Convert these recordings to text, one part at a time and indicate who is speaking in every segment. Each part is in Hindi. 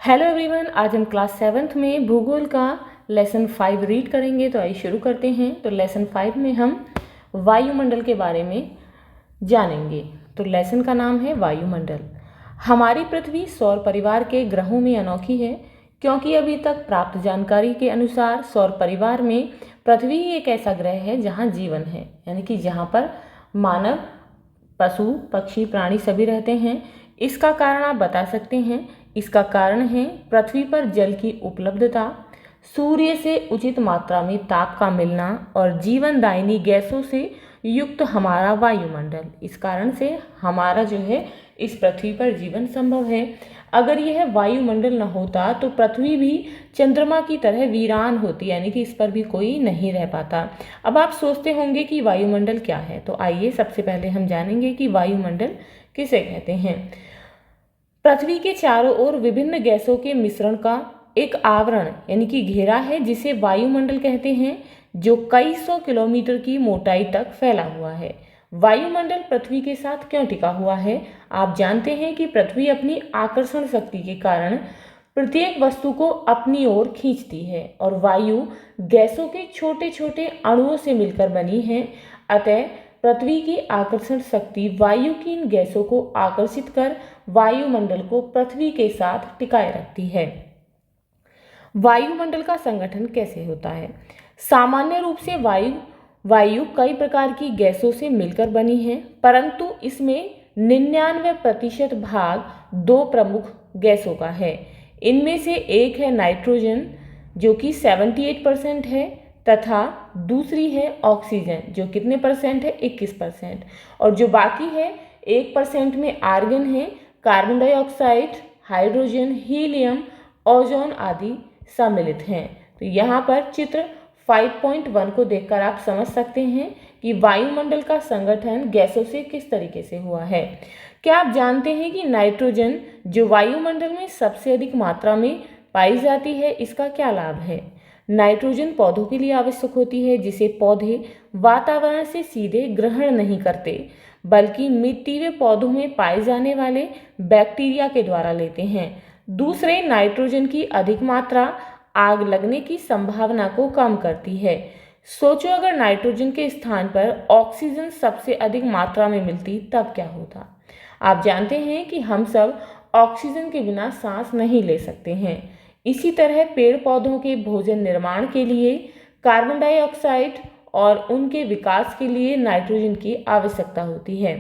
Speaker 1: हेलो एवरीवन, आज हम क्लास 7th में भूगोल का लेसन 5 रीड करेंगे। तो आइए शुरू करते हैं। तो लेसन 5 में हम वायुमंडल के बारे में जानेंगे। तो लेसन का नाम है वायुमंडल। हमारी पृथ्वी सौर परिवार के ग्रहों में अनोखी है, क्योंकि अभी तक प्राप्त जानकारी के अनुसार सौर परिवार में पृथ्वी ही एक ऐसा ग्रह है जहाँ जीवन है, यानी कि जहाँ पर मानव, पशु, पक्षी, प्राणी सभी रहते हैं। इसका कारण आप बता सकते हैं। इसका कारण है पृथ्वी पर जल की उपलब्धता, सूर्य से उचित मात्रा में ताप का मिलना और जीवनदायिनी गैसों से युक्त हमारा वायुमंडल। इस कारण से हमारा जो है इस पृथ्वी पर जीवन संभव है। अगर यह वायुमंडल न होता तो पृथ्वी भी चंद्रमा की तरह वीरान होती, यानी कि इस पर भी कोई नहीं रह पाता। अब आप सोचते होंगे कि वायुमंडल क्या है, तो आइए सबसे पहले हम जानेंगे कि वायुमंडल किसे कहते हैं। पृथ्वी के चारों ओर विभिन्न गैसों के मिश्रण का एक आवरण यानी कि घेरा है, जिसे वायुमंडल कहते हैं, जो कई सौ किलोमीटर की मोटाई तक फैला हुआ है। वायुमंडल पृथ्वी के साथ क्यों टिका हुआ है? आप जानते हैं कि पृथ्वी अपनी आकर्षण शक्ति के कारण प्रत्येक वस्तु को अपनी ओर खींचती है और वायु गैसों के छोटे छोटे अणुओं से मिलकर बनी है। अतः पृथ्वी की आकर्षण शक्ति वायु की इन गैसों को आकर्षित कर वायुमंडल को पृथ्वी के साथ टिकाए रखती है। वायुमंडल का संगठन कैसे होता है? सामान्य रूप से वायु कई प्रकार की गैसों से मिलकर बनी है, परंतु इसमें 99% भाग दो प्रमुख गैसों का है। इनमें से एक है नाइट्रोजन, जो कि 78% है, तथा दूसरी है ऑक्सीजन, जो कितने परसेंट है? 21%। और जो बाकी है 1% में आर्गन है, carbon dioxide, hydrogen, helium, ozone आदि सम्मिलित हैं। तो यहाँ पर चित्र 5.1 को देखकर आप समझ सकते हैं कि वायुमंडल का संगठन गैसों से किस तरीके से हुआ है। क्या आप जानते हैं कि नाइट्रोजन जो वायुमंडल में सबसे अधिक मात्रा में पाई जाती है, इसका क्या लाभ है? नाइट्रोजन पौधों के लिए आवश्यक होती है, जिसे पौधे वातावरण से सीधे ग्रहण नहीं करते, बल्कि मिट्टी व पौधों में पाए जाने वाले बैक्टीरिया के द्वारा लेते हैं। दूसरे, नाइट्रोजन की अधिक मात्रा आग लगने की संभावना को कम करती है। सोचो, अगर नाइट्रोजन के स्थान पर ऑक्सीजन सबसे अधिक मात्रा में मिलती, तब क्या होता? आप जानते हैं कि हम सब ऑक्सीजन के बिना सांस नहीं ले सकते हैं। इसी तरह पेड़ पौधों के भोजन निर्माण के लिए कार्बन डाइऑक्साइड और उनके विकास के लिए नाइट्रोजन की आवश्यकता होती है।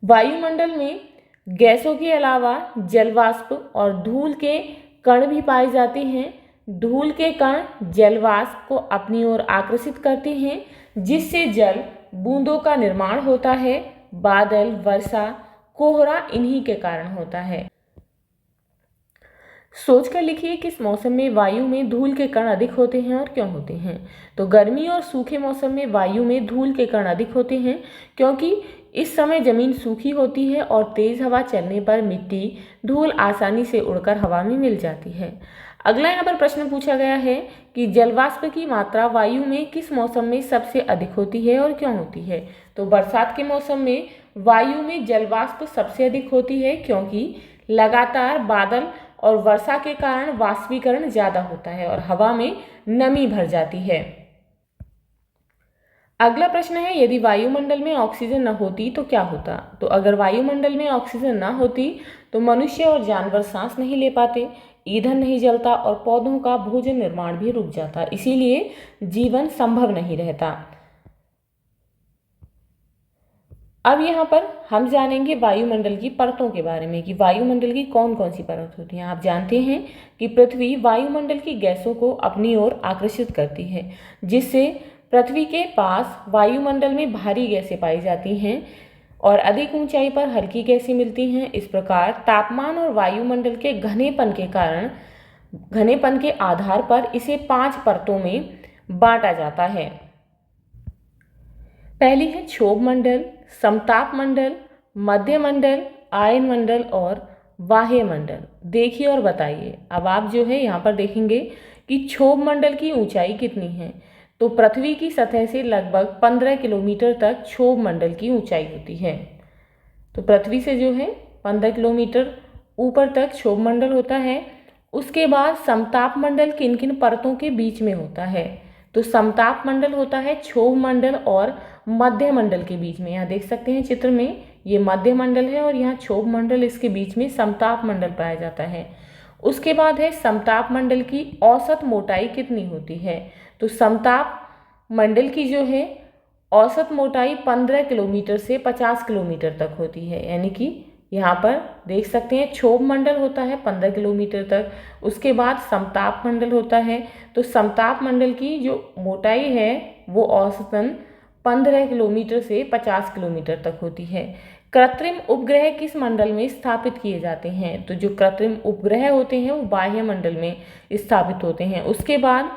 Speaker 1: वायुमंडल में गैसों के अलावा जलवाष्प और धूल के कण भी पाए जाते हैं। धूल के कण जलवाष्प को अपनी ओर आकर्षित करते हैं, जिससे जल बूंदों का निर्माण होता है। बादल, वर्षा, कोहरा इन्हीं के कारण होता है। सोचकर लिखिए, किस मौसम में वायु में धूल के कण अधिक होते हैं और क्यों होते हैं? तो गर्मी और सूखे मौसम में वायु में धूल के कण अधिक होते हैं, क्योंकि इस समय जमीन सूखी होती है और तेज हवा चलने पर मिट्टी, धूल आसानी से उड़कर हवा में मिल जाती है। अगला यहाँ पर प्रश्न पूछा गया है कि जलवाष्प की मात्रा वायु में किस मौसम में सबसे अधिक होती है और क्यों होती है? तो बरसात के मौसम में वायु में जलवाष्प सबसे अधिक होती है, क्योंकि लगातार बादल और वर्षा के कारण वाष्पीकरण ज़्यादा होता है और हवा में नमी भर जाती है। अगला प्रश्न है, यदि वायुमंडल में ऑक्सीजन न होती तो क्या होता? तो अगर वायुमंडल में ऑक्सीजन न होती तो मनुष्य और जानवर सांस नहीं ले पाते, ईंधन नहीं जलता और पौधों का भोजन निर्माण भी रुक जाता। इसीलिए जीवन संभव नहीं रहता। अब यहाँ पर हम जानेंगे वायुमंडल की परतों के बारे में कि वायुमंडल की कौन कौन सी परत होती हैं। आप जानते हैं कि पृथ्वी वायुमंडल की गैसों को अपनी ओर आकर्षित करती है, जिससे पृथ्वी के पास वायुमंडल में भारी गैसें पाई जाती हैं और अधिक ऊंचाई पर हल्की गैसें मिलती हैं। इस प्रकार तापमान और वायुमंडल के घनेपन के आधार पर इसे 5 परतों में बांटा जाता है। पहली है क्षोभ मंडल, समताप मंडल, मध्य मंडल, आयन मंडल और बाह्य मंडल। देखिए और बताइए। अब आप जो है यहाँ पर देखेंगे कि क्षोभ मंडल की ऊंचाई कितनी है। तो पृथ्वी की सतह से लगभग 15 किलोमीटर तक क्षोभ मंडल की ऊंचाई होती है। तो पृथ्वी से जो है 15 किलोमीटर ऊपर तक क्षोभ मंडल होता है। उसके बाद समताप मंडल किन किन परतों के बीच में होता है? तो समताप मंडल होता है क्षोभ मंडल और मध्य मंडल के बीच में। यहाँ देख सकते हैं चित्र में, ये मध्य मंडल है और यहाँ क्षोभ मंडल, इसके बीच में समताप मंडल पाया जाता है। उसके बाद है समताप मंडल की औसत मोटाई कितनी होती है? तो समताप मंडल की जो है औसत मोटाई 15 किलोमीटर से 50 किलोमीटर तक होती है। यानी कि यहाँ पर देख सकते हैं क्षोभ मंडल होता है 15 किलोमीटर तक, उसके बाद समताप मंडल होता है। तो समताप मंडल की जो मोटाई है वो औसतन 15 किलोमीटर से 50 किलोमीटर तक होती है। कृत्रिम उपग्रह किस मंडल में स्थापित किए जाते हैं? तो जो कृत्रिम उपग्रह होते हैं वो बाह्य मंडल में स्थापित होते हैं। उसके बाद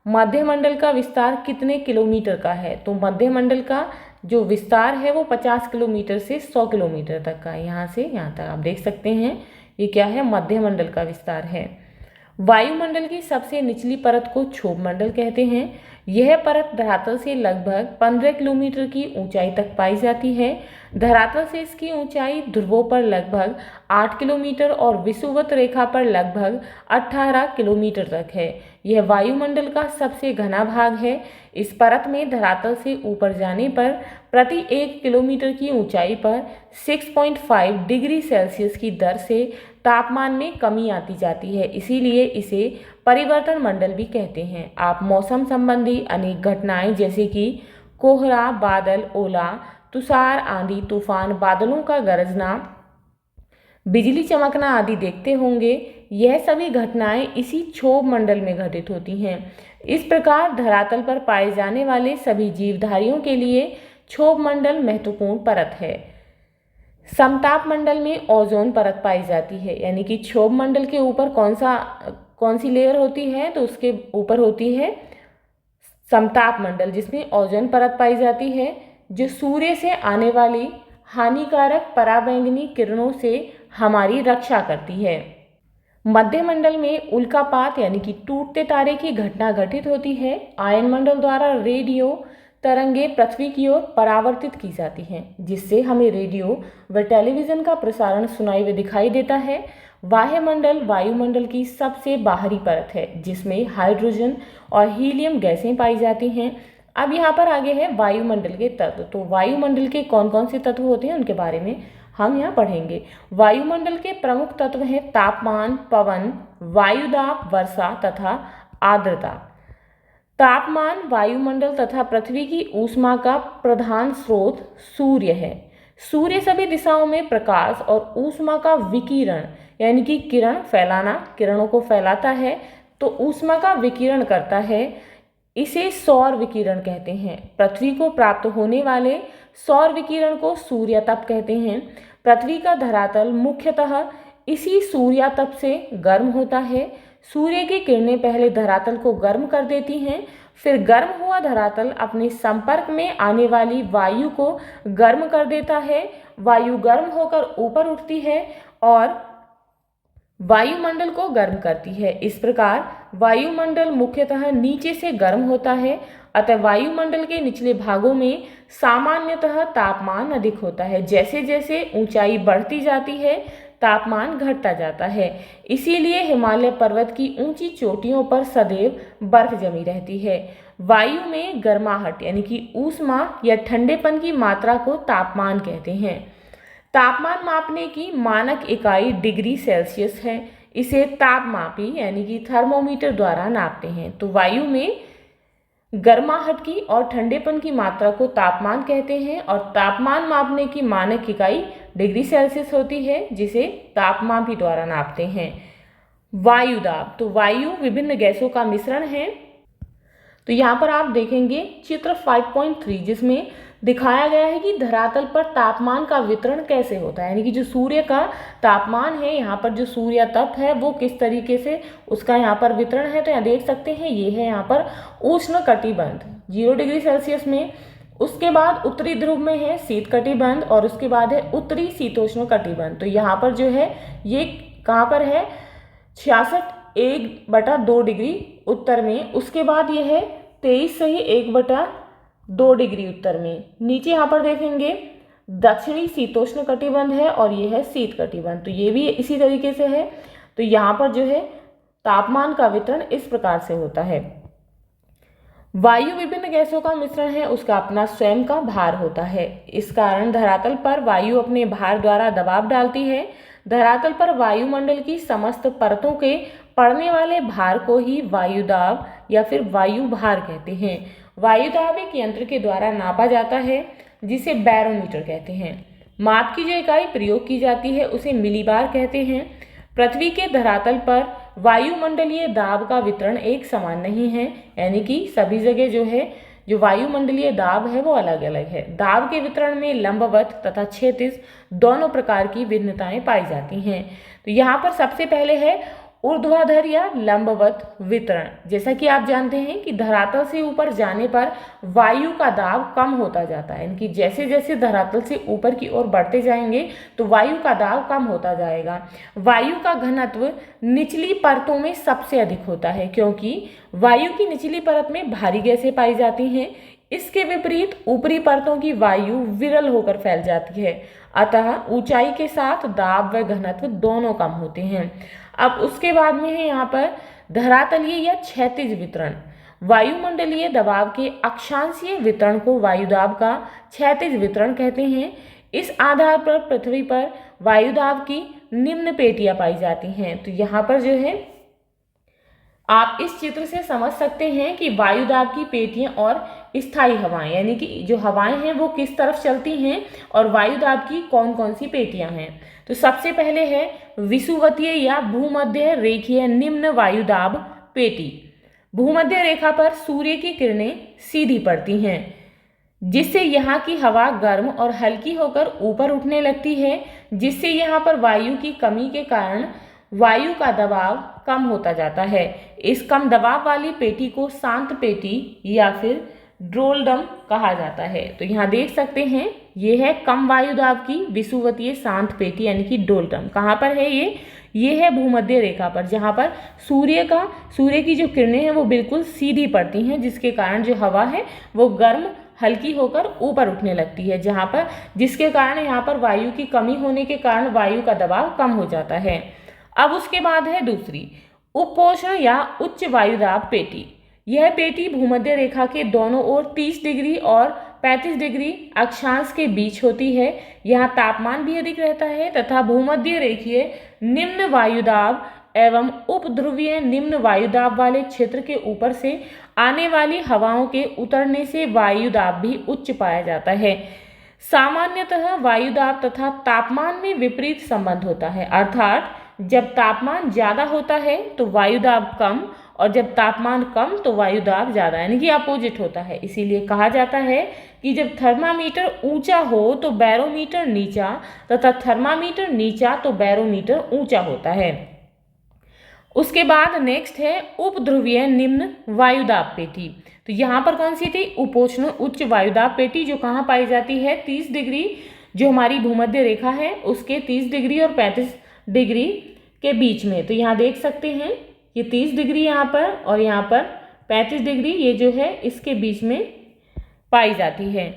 Speaker 1: मध्य मंडल का विस्तार कितने किलोमीटर का है? तो मध्य मंडल का जो विस्तार है वो 50 किलोमीटर से 100 किलोमीटर तक का है। यहाँ से यहाँ तक आप देख सकते हैं, ये क्या है? मध्य मंडल का विस्तार है। वायुमंडल की सबसे निचली परत को क्षोभ मंडल कहते हैं। यह परत धरातल से लगभग 15 किलोमीटर की ऊंचाई तक पाई जाती है। धरातल से इसकी ऊंचाई ध्रुवों पर लगभग 8 किलोमीटर और विषुवत रेखा पर लगभग 18 किलोमीटर तक है। यह वायुमंडल का सबसे घना भाग है। इस परत में धरातल से ऊपर जाने पर प्रति 1 किलोमीटर की ऊंचाई पर 6.5 डिग्री सेल्सियस की दर से तापमान में कमी आती जाती है, इसीलिए इसे परिवर्तन मंडल भी कहते हैं। आप मौसम संबंधी अनेक घटनाएं जैसे कि कोहरा, बादल, ओला, तुषार, आंधी, तूफान, बादलों का गरजना, बिजली चमकना आदि देखते होंगे। यह सभी घटनाएं इसी क्षोभ मंडल में घटित होती हैं। इस प्रकार धरातल पर पाए जाने वाले सभी जीवधारियों के लिए क्षोभ मंडल महत्वपूर्ण परत है। समताप मंडल में ओजोन परत पाई जाती है। यानी कि क्षोभ मंडल के ऊपर कौन सी लेयर होती है? तो उसके ऊपर होती है समताप मंडल, जिसमें ओजोन परत पाई जाती है, जो सूर्य से आने वाली हानिकारक पराबैंगनी किरणों से हमारी रक्षा करती है। मध्य मंडल में उल्कापात यानी कि टूटते तारे की घटना घटित होती है। आयन मंडल द्वारा रेडियो तरंगे पृथ्वी की ओर परावर्तित की जाती हैं, जिससे हमें रेडियो व टेलीविज़न का प्रसारण सुनाई व दिखाई देता है। वायुमंडल वायुमंडल की सबसे बाहरी परत है, जिसमें हाइड्रोजन और हीलियम गैसें पाई जाती हैं। अब यहाँ पर आगे है वायुमंडल के तत्व। तो वायुमंडल के कौन कौन से तत्व होते हैं उनके बारे में हम यहाँ पढ़ेंगे। वायुमंडल के प्रमुख तत्व हैं तापमान, पवन, वायुदाब, वर्षा तथा आर्द्रता। तापमान वायुमंडल तथा पृथ्वी की ऊष्मा का प्रधान स्रोत सूर्य है। सूर्य सभी दिशाओं में प्रकाश और ऊष्मा का विकिरण यानी कि किरण फैलाना, किरणों को फैलाता है, तो ऊष्मा का विकिरण करता है। इसे सौर विकिरण कहते हैं। पृथ्वी को प्राप्त होने वाले सौर विकिरण को सूर्यातप कहते हैं। पृथ्वी का धरातल मुख्यतः इसी सूर्यातप से गर्म होता है। सूर्य की किरणें पहले धरातल को गर्म कर देती हैं, फिर गर्म हुआ धरातल अपने संपर्क में आने वाली वायु को गर्म कर देता है। वायु गर्म होकर ऊपर उठती है और वायुमंडल को गर्म करती है। इस प्रकार वायुमंडल मुख्यतः नीचे से गर्म होता है, अतः वायुमंडल के निचले भागों में सामान्यतः तापमान अधिक होता है। जैसे जैसे ऊंचाई बढ़ती जाती है तापमान घटता जाता है। इसीलिए हिमालय पर्वत की ऊंची चोटियों पर सदैव बर्फ जमी रहती है। वायु में गर्माहट यानी कि ऊष्मा या ठंडेपन की मात्रा को तापमान कहते हैं। तापमान मापने की मानक इकाई डिग्री सेल्सियस है। इसे तापमापी यानी कि थर्मोमीटर द्वारा नापते हैं। तो वायु में गर्माहट की और ठंडेपन की मात्रा को तापमान कहते हैं और तापमान मापने की मानक इकाई डिग्री सेल्सियस होती है, जिसे तापमापी द्वारा नापते हैं। वायुदाब, तो वायु विभिन्न गैसों का मिश्रण है। तो यहाँ पर आप देखेंगे चित्र 5.3, जिसमें दिखाया गया है कि धरातल पर तापमान का वितरण कैसे होता है। यानी कि जो सूर्य का तापमान है, यहाँ पर जो सूर्यातप है वो किस तरीके से उसका यहाँ पर वितरण है। तो यहाँ देख सकते हैं, ये है यहाँ पर उष्ण कटिबंध 0 डिग्री सेल्सियस में। उसके बाद उत्तरी ध्रुव में है शीत कटिबंध और उसके बाद है उत्तरी शीतोष्ण कटिबंध। तो यहाँ पर जो है ये कहाँ पर है 66.1/2 डिग्री उत्तर में। उसके बाद ये है 23 1/2 डिग्री उत्तर में। नीचे यहाँ पर देखेंगे दक्षिणी शीतोष्ण कटिबंध है और ये है शीत कटिबंध। तो ये भी इसी तरीके से है। तो यहाँ पर जो है तापमान का वितरण इस प्रकार से होता है। वायु विभिन्न गैसों का मिश्रण है, उसका अपना स्वयं का भार होता है। इस कारण धरातल पर वायु अपने भार द्वारा दबाव डालती है। धरातल पर वायुमंडल की समस्त परतों के पड़ने वाले भार को ही वायुदाब या फिर वायु भार कहते हैं। वायुदाब एक यंत्र के द्वारा नापा जाता है जिसे बैरोमीटर कहते हैं। माप की जो इकाई प्रयोग की जाती है उसे मिलीबार कहते हैं। पृथ्वी के धरातल पर वायुमंडलीय दाब का वितरण एक समान नहीं है, यानी कि सभी जगह जो है जो वायुमंडलीय दाब है वो अलग अलग है। दाब के वितरण में लंबवत तथा क्षैतिज दोनों प्रकार की भिन्नताएं पाई जाती हैं। तो यहाँ पर सबसे पहले है ऊर्ध्वाधर या लंबवत वितरण। जैसा कि आप जानते हैं कि धरातल से ऊपर जाने पर वायु का दाब कम होता जाता है, यानी कि जैसे जैसे धरातल से ऊपर की ओर बढ़ते जाएंगे तो वायु का दाब कम होता जाएगा। वायु का घनत्व निचली परतों में सबसे अधिक होता है, क्योंकि वायु की निचली परत में भारी गैसें पाई जाती हैं। इसके विपरीत ऊपरी परतों की वायु विरल होकर फैल जाती है, अतः ऊंचाई के साथ दाब व घनत्व दोनों कम होते हैं। अब उसके बाद में है यहाँ पर धरातलीय या क्षैतिज वितरण। वायुमंडलीय दबाव के अक्षांशीय वितरण को वायुदाब का क्षैतिज वितरण कहते हैं। इस आधार पर पृथ्वी पर वायुदाब की निम्न पेटियां पाई जाती हैं। तो यहाँ पर जो है आप इस चित्र से समझ सकते हैं कि वायुदाब की पेटियां और स्थायी हवाएं, यानी कि जो हवाएं हैं वो किस तरफ चलती हैं और वायुदाब की कौन कौन सी पेटियां हैं। तो सबसे पहले है विषुवतीय या भूमध्य रेखीय निम्न वायुदाब पेटी। भूमध्य रेखा पर सूर्य की किरणें सीधी पड़ती हैं, जिससे यहाँ की हवा गर्म और हल्की होकर ऊपर उठने लगती है, जिससे यहाँ पर वायु की कमी के कारण वायु का दबाव कम होता जाता है। इस कम दबाव वाली पेटी को शांत पेटी या फिर डोलडम कहा जाता है। तो यहाँ देख सकते हैं ये है कम वायुदाब की विषुवतीय शांत पेटी, यानी कि डोलडम। कहाँ पर है ये है भूमध्य रेखा पर, जहाँ पर सूर्य की जो किरणें हैं वो बिल्कुल सीधी पड़ती हैं, जिसके कारण जो हवा है वो गर्म हल्की होकर ऊपर उठने लगती है, जिसके कारण यहाँ पर वायु की कमी होने के कारण वायु का दबाव कम हो जाता है। अब उसके बाद है दूसरी उपोष्ण या उच्च वायुदाब पेटी। यह पेटी भूमध्य रेखा के दोनों ओर 30 डिग्री और 35 डिग्री अक्षांश के बीच होती है। यहाँ तापमान भी अधिक रहता है तथा भूमध्य रेखीय निम्न वायुदाब एवं उपध्रुवीय निम्न वायुदाब वाले क्षेत्र के ऊपर से आने वाली हवाओं के उतरने से वायुदाब भी उच्च पाया जाता है। सामान्यतः वायुदाब तथा तापमान में विपरीत संबंध होता है, अर्थात जब तापमान ज़्यादा होता है तो वायुदाब कम और जब तापमान कम तो वायुदाब ज़्यादा, यानी कि अपोजिट होता है। इसीलिए कहा जाता है कि जब थर्मामीटर ऊंचा हो तो बैरोमीटर नीचा तथा थर्मामीटर नीचा तो बैरोमीटर ऊंचा होता है। उसके बाद नेक्स्ट है उपध्रुवीय निम्न वायुदाब पेटी। तो यहाँ पर कौन सी थी? उपोष्ण उच्च वायुदाब पेटी, जो कहाँ पाई जाती है? 30 डिग्री जो हमारी भूमध्य रेखा है उसके 30 डिग्री और 35 डिग्री के बीच में। तो यहाँ देख सकते हैं ये 30 डिग्री यहाँ पर और यहाँ पर 35 डिग्री ये जो है इसके बीच में पाई जाती है।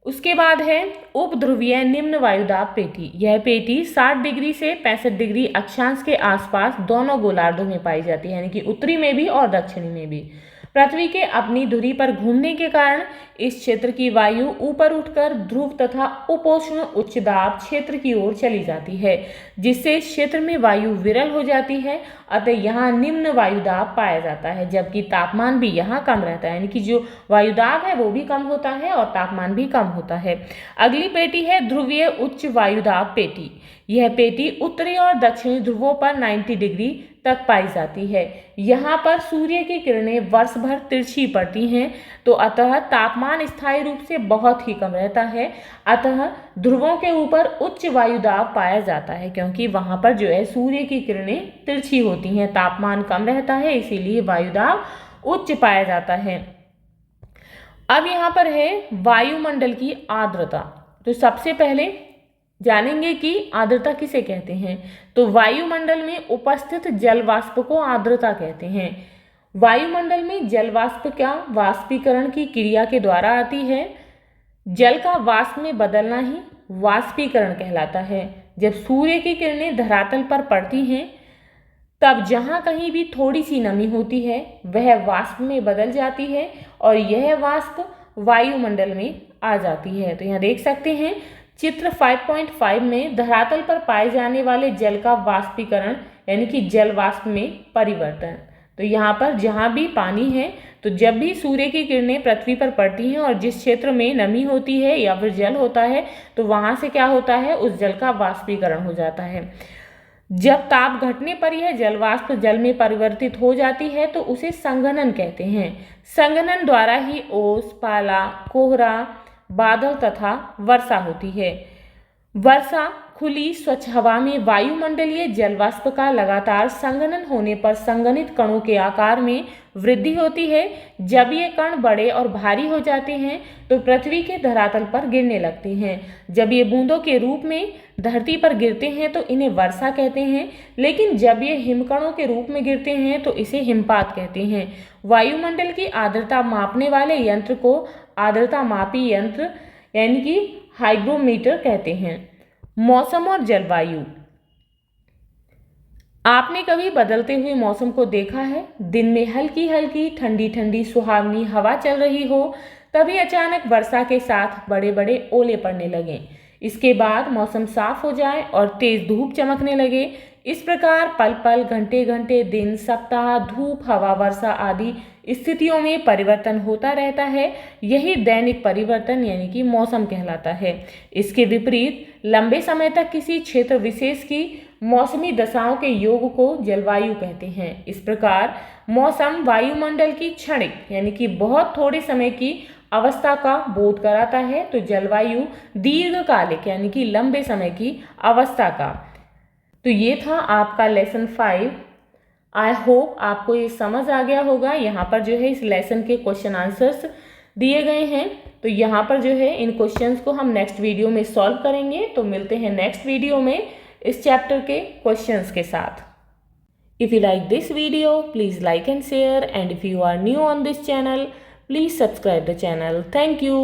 Speaker 1: उसके बाद है उपध्रुवीय निम्न वायुदाब पेटी। यह पेटी 60 डिग्री से 65 डिग्री अक्षांश के आसपास दोनों गोलार्धों में पाई जाती है, यानी कि उत्तरी में भी और दक्षिणी में भी। पृथ्वी के अपनी धुरी पर घूमने के कारण इस क्षेत्र की वायु ऊपर उठकर ध्रुव तथा उपोष्ण उच्च दाब क्षेत्र की ओर चली जाती है, जिससे इस क्षेत्र में वायु विरल हो जाती है, अतः यहाँ निम्न वायुदाब पाया जाता है, जबकि तापमान भी यहाँ कम रहता है, यानी कि जो वायुदाब है वो भी कम होता है और तापमान भी कम होता है। अगली पेटी है ध्रुवीय उच्च वायुदाब पेटी। यह पेटी उत्तरी और दक्षिणी ध्रुवों पर 90 डिग्री तक पाई जाती है। यहाँ पर सूर्य की किरणें वर्ष भर तिरछी पड़ती हैं, तो अतः तापमान स्थायी रूप से बहुत ही कम रहता है, अतः ध्रुवों के ऊपर उच्च वायुदाब पाया जाता है, क्योंकि वहाँ पर जो है सूर्य की किरणें तिरछी होती हैं, तापमान कम रहता है, इसीलिए वायुदाब उच्च पाया जाता है। अब यहाँ पर है वायुमंडल की आर्द्रता। तो सबसे पहले जानेंगे कि आर्द्रता किसे कहते हैं। तो वायुमंडल में उपस्थित जल वाष्प को आर्द्रता कहते हैं। वायुमंडल में जल वाष्प का वाष्पीकरण की क्रिया के द्वारा आती है। जल का वाष्प में बदलना ही वाष्पीकरण कहलाता है। जब सूर्य की किरणें धरातल पर पड़ती हैं तब जहाँ कहीं भी थोड़ी सी नमी होती है वह वाष्प में बदल जाती है और यह वाष्प वायुमंडल में आ जाती है। तो यहाँ देख सकते हैं चित्र 5.5 में धरातल पर पाए जाने वाले जल का वाष्पीकरण यानी कि जल वाष्प में परिवर्तन। तो यहाँ पर जहाँ भी पानी है तो जब भी सूर्य की किरणें पृथ्वी पर पड़ती हैं और जिस क्षेत्र में नमी होती है या फिर जल होता है तो वहाँ से क्या होता है, उस जल का वाष्पीकरण हो जाता है। जब ताप घटने पर यह जल वाष्प जल में परिवर्तित हो जाती है तो उसे संघनन कहते हैं। संघनन द्वारा ही ओस, पाला, कोहरा, बादल तथा वर्षा होती है। वर्षा खुली स्वच्छ हवा में वायुमंडलीय जल वाष्प का लगातार संघनन होने पर संघनित कणों के आकार में वृद्धि होती है। जब ये कण बड़े और भारी हो जाते हैं तो पृथ्वी के धरातल पर गिरने लगते हैं। जब ये बूंदों के रूप में धरती पर गिरते हैं तो इन्हें वर्षा कहते हैं, लेकिन जब ये हिमकणों के रूप में गिरते हैं तो इसे हिमपात कहते हैं। वायुमंडल की आर्द्रता मापने वाले यंत्र को आर्द्रता मापी यंत्र यानी कि हाइग्रोमीटर कहते हैं। मौसम और जलवायु। आपने कभी बदलते हुए मौसम को देखा है? दिन में हल्की हल्की ठंडी ठंडी सुहावनी हवा चल रही हो, तभी अचानक वर्षा के साथ बड़े बड़े ओले पड़ने लगें। इसके बाद मौसम साफ हो जाए और तेज धूप चमकने लगे। इस प्रकार पल पल, घंटे घंटे, दिन, सप्ताह, धूप, हवा, वर्षा आदि स्थितियों में परिवर्तन होता रहता है। यही दैनिक परिवर्तन यानी कि मौसम कहलाता है। इसके विपरीत लंबे समय तक किसी क्षेत्र विशेष की मौसमी दशाओं के योग को जलवायु कहते हैं। इस प्रकार मौसम वायुमंडल की क्षणिक यानी कि बहुत थोड़े समय की अवस्था का बोध कराता है, तो जलवायु दीर्घकालिक यानी कि लंबे समय की अवस्था का। तो ये था आपका लेसन 5। आई होप आपको ये समझ आ गया होगा। यहाँ पर जो है इस लेसन के क्वेश्चन आंसर्स दिए गए हैं। तो यहाँ पर जो है इन क्वेश्चंस को हम नेक्स्ट वीडियो में सॉल्व करेंगे। तो मिलते हैं नेक्स्ट वीडियो में इस चैप्टर के क्वेश्चंस के साथ। If you like this video please like and share, and if you are new on this channel please subscribe the channel. Thank you.